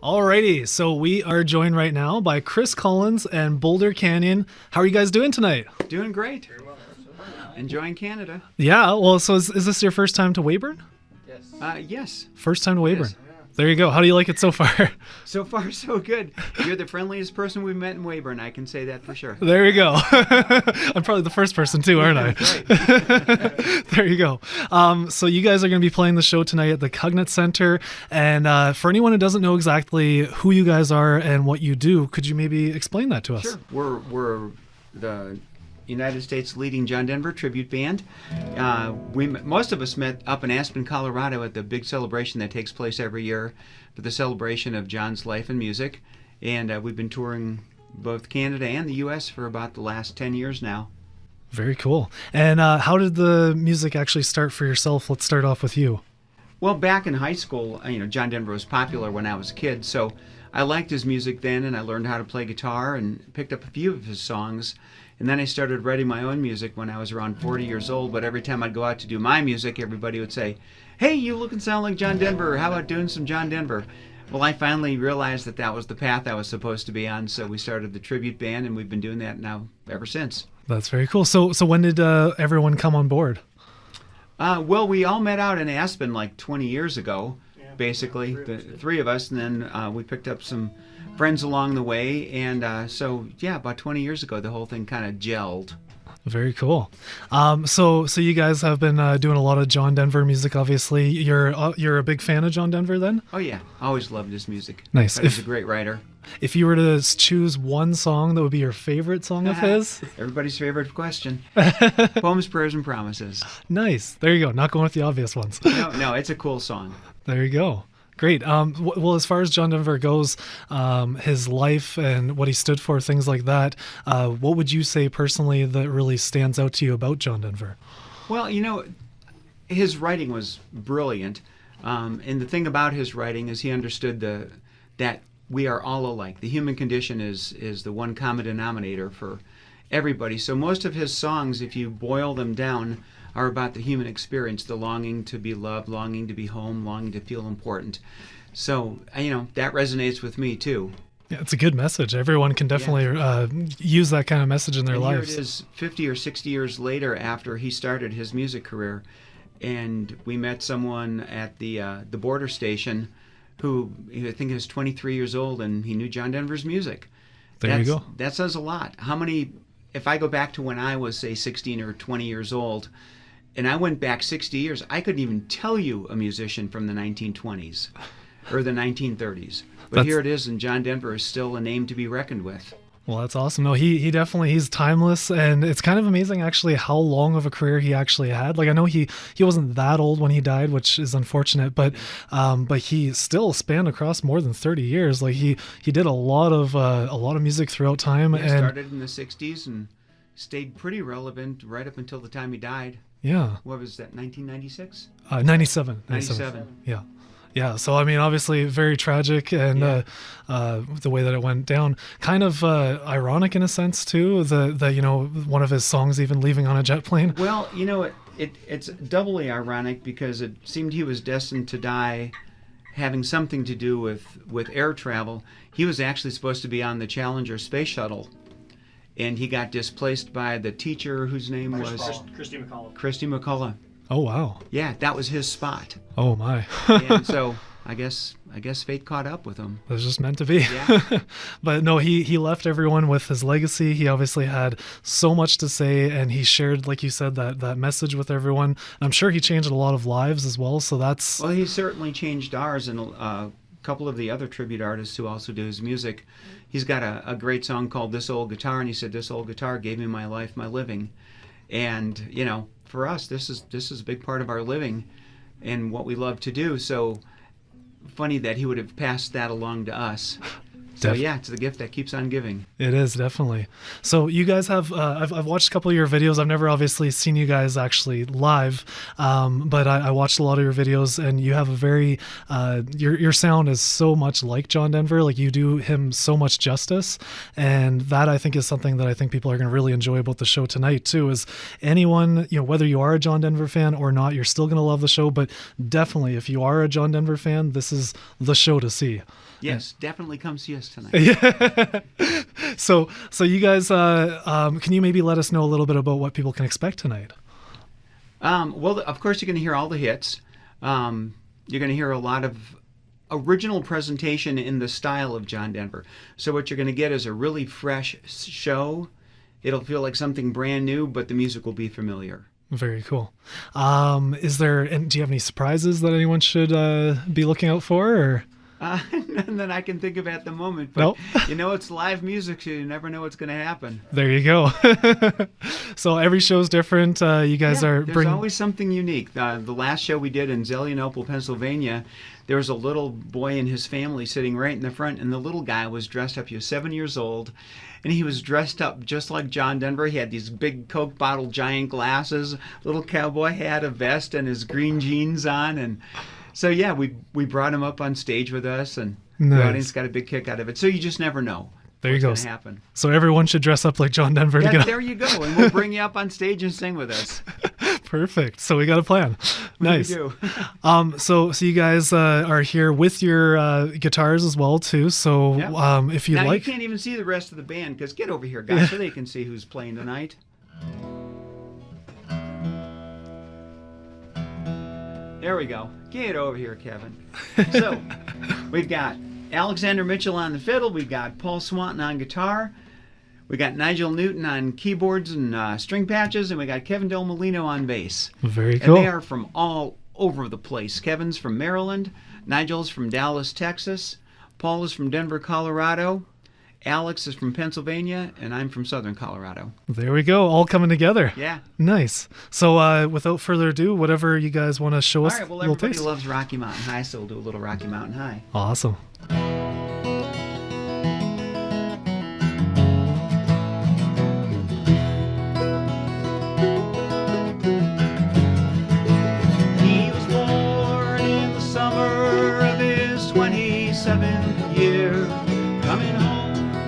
Alrighty, so we are joined right now by Chris Collins and Boulder Canyon. How are you guys doing tonight? Doing great. Enjoying Canada. Yeah, well, so is this your first time to Weyburn? Yes. First time to Weyburn. Yes. There you go. How do you like it so far? So far, so good. You're the friendliest person we've met in Weyburn. I can say that for sure. There you go. I'm probably the first person too, aren't I? Right. There you go. So you guys are going to be playing the show tonight at the Cognate Center. And for anyone who doesn't know exactly who you guys are and what you do, could you maybe explain that to us? Sure. We're the United States leading John Denver tribute band. Most of us met up in Aspen, Colorado at the big celebration that takes place every year for the celebration of John's life and music. And we've been touring both Canada and the U.S. for about the last 10 years now. Very cool. And how did the music actually start for yourself? Let's start off with you. Well, back in high school, John Denver was popular when I was a kid, so I liked his music then, and I learned how to play guitar and picked up a few of his songs. And then I started writing my own music when I was around 40 years old, but every time I'd go out to do my music, everybody would say, "Hey, you look and sound like John Denver. How about doing some John Denver?" Well, I finally realized that that was the path I was supposed to be on, so we started the tribute band, and we've been doing that now ever since. That's very cool. So when did everyone come on board? Well, we all met out in Aspen like 20 years ago, basically, the three of us, and then we picked up some friends along the way, and so yeah, about 20 years ago, the whole thing kind of gelled. Very cool. So you guys have been doing a lot of John Denver music. Obviously, you're a big fan of John Denver, then? Oh yeah, always loved his music. Nice. He's a great writer. If you were to choose one song that would be your favorite song of his? Everybody's favorite question. Poems, Prayers, and Promises. Nice. There you go. Not going with the obvious ones. No, it's a cool song. There you go. Great. Well, as far as John Denver goes, his life and what he stood for, things like that, what would you say personally that really stands out to you about John Denver? Well, his writing was brilliant. And the thing about his writing is he understood that we are all alike. The human condition is the one common denominator for everybody. So most of his songs, if you boil them down, are about the human experience, the longing to be loved, longing to be home, longing to feel important. So, that resonates with me too. Yeah, it's a good message. Everyone can definitely use that kind of message in their lives. Here it is 50 or 60 years later after he started his music career, and we met someone at the border station who I think he was 23 years old, and he knew John Denver's music. You go. That says a lot. If I go back to when I was, say, 16 or 20 years old, and I went back 60 years, I couldn't even tell you a musician from the 1920s or the 1930s. But here it is, and John Denver is still a name to be reckoned with. Well, that's awesome. No, he definitely, he's timeless, and it's kind of amazing actually how long of a career he actually had. Like, I know he wasn't that old when he died, which is unfortunate, but he still spanned across more than 30 years. Like he did a lot of music throughout time. He started in the 60s and stayed pretty relevant right up until the time he died. Yeah. What was that, 1996? 97. 97. Yeah. Yeah, so I mean, obviously very tragic, and the way that it went down, kind of ironic in a sense too. The one of his songs even leaving on a jet plane. Well, it's doubly ironic because it seemed he was destined to die having something to do with air travel. He was actually supposed to be on the Challenger space shuttle, and he got displaced by the teacher whose name was Christy McCullough. Oh wow! Yeah, that was his spot. Oh my! And so I guess fate caught up with him. It was just meant to be. Yeah. But no, he left everyone with his legacy. He obviously had so much to say, and he shared, like you said, that message with everyone. And I'm sure he changed a lot of lives as well. So that's well, he certainly changed ours, and a couple of the other tribute artists who also do his music. He's got a great song called "This Old Guitar," and he said, "This old guitar gave me my life, my living," and for us, this is a big part of our living and what we love to do. So funny that he would have passed that along to us. So yeah, it's the gift that keeps on giving. It is, definitely. So you guys have, I've watched a couple of your videos. I've never obviously seen you guys actually live, but I watched a lot of your videos, and you have a very, your sound is so much like John Denver. Like, you do him so much justice. And that, I think, is something that I think people are going to really enjoy about the show tonight too, is anyone, whether you are a John Denver fan or not, you're still going to love the show. But definitely, if you are a John Denver fan, this is the show to see. Yes, definitely come see us tonight. Yeah. So you guys, can you maybe let us know a little bit about what people can expect tonight? Well, of course, you're going to hear all the hits. You're going to hear a lot of original presentation in the style of John Denver. So what you're going to get is a really fresh show. It'll feel like something brand new, but the music will be familiar. Very cool. Do you have any surprises that anyone should be looking out for? Or? None that I can think of at the moment. But nope. It's live music, so you never know what's going to happen. There you go. So every show's different. You guys there's always something unique. The last show we did in Zelienople, Pennsylvania, there was a little boy and his family sitting right in the front, and the little guy was dressed up. He was 7 years old, and he was dressed up just like John Denver. He had these big Coke bottle giant glasses, little cowboy hat, a vest, and his green jeans on, and so yeah, we brought him up on stage with us, and the audience got a big kick out of it. So you just never know. There you go. What's going to happen. So everyone should dress up like John Denver to get. There you go, and we'll bring you up on stage and sing with us. Perfect. So we got a plan. Nice. We do. So you guys are here with your guitars as well too. So if you like, you can't even see the rest of the band, because get over here, guys, so they can see who's playing tonight. There we go. Get over here, Kevin. So, we've got Alexander Mitchell on the fiddle. We've got Paul Swanton on guitar. We got Nigel Newton on keyboards and string patches. And we got Kevin Del Molino on bass. Very cool. And they are from all over the place. Kevin's from Maryland. Nigel's from Dallas, Texas. Paul is from Denver, Colorado. Alex is from Pennsylvania, and I'm from Southern Colorado. There we go, all coming together. Yeah. Nice. So without further ado, whatever you guys want to show us. All right, well, everybody loves Rocky Mountain High, so we'll do a little Rocky Mountain High. Awesome. He was born in the summer of his 27th year, coming home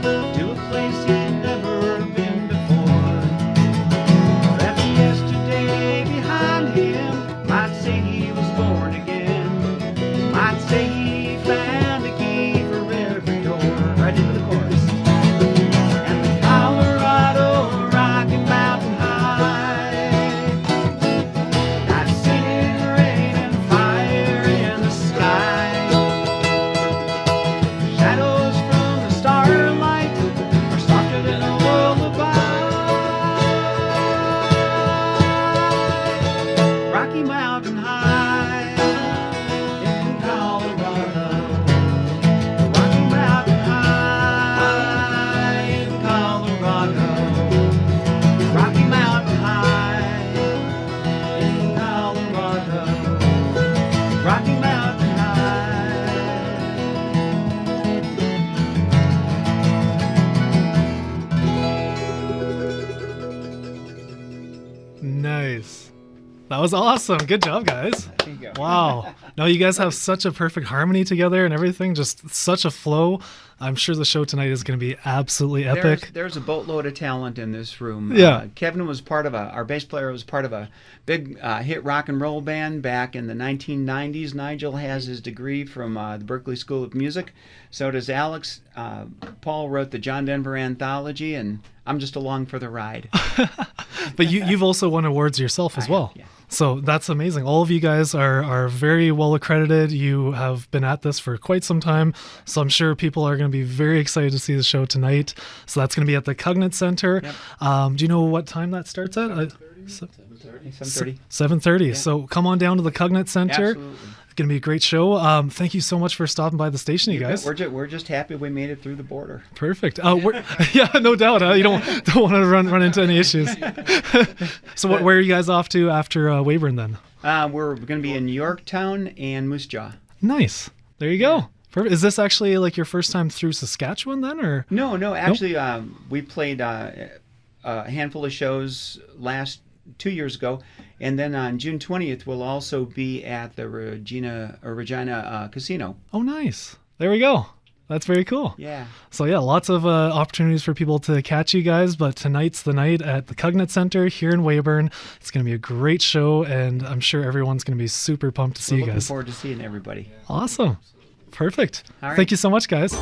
to a place he'd never been before. Left yesterday behind him, might say he was born again, might say he found a key for every door. Right into the chorus. And the Colorado Rocky Mountain High, I've seen rain and fire in the sky, shadows from the starlight are softer than a lullaby. Rocky Mountain High in Colorado. Rocky Mountain High in Colorado. Rocky Mountain High in Colorado. Rocky Mountain High. Nice. That was awesome. Good job, guys. There you go. Wow. No, you guys have such a perfect harmony together and everything. Just such a flow. I'm sure the show tonight is going to be absolutely epic. There's a boatload of talent in this room. Yeah. Kevin was part of our bass player was part of a big hit rock and roll band back in the 1990s. Nigel has his degree from the Berklee School of Music. So does Alex. Paul wrote the John Denver Anthology, and I'm just along for the ride. But you've also won awards yourself as well. Yeah. So that's amazing. All of you guys are very well accredited. You have been at this for quite some time. So I'm sure people are going to be very excited to see the show tonight. So that's going to be at the Cognate Center. Yep. Do you know what time that starts at? 7:30. 7:30. Yeah. So come on down to the Cognate Center. Absolutely. It's going to be a great show. Thank you so much for stopping by the station, you guys. We're just happy we made it through the border. Perfect. Yeah, no doubt. You don't want to run into any issues. So where are you guys off to after Weyburn then? We're going to be in Yorktown and Moose Jaw. Nice. There you go. Perfect. Is this actually like your first time through Saskatchewan then, or? No, Nope. actually, we played a handful of shows last 2 years ago, and then on June 20th we'll also be at the Regina Casino. Oh, nice. There we go. That's very cool. Yeah. So yeah, lots of opportunities for people to catch you guys, but tonight's the night at the Cognate Center here in Weyburn. It's going to be a great show, and I'm sure everyone's going to be super pumped to see We're you looking guys. forward to seeing everybody. Awesome. Perfect. All right. Thank you so much, guys.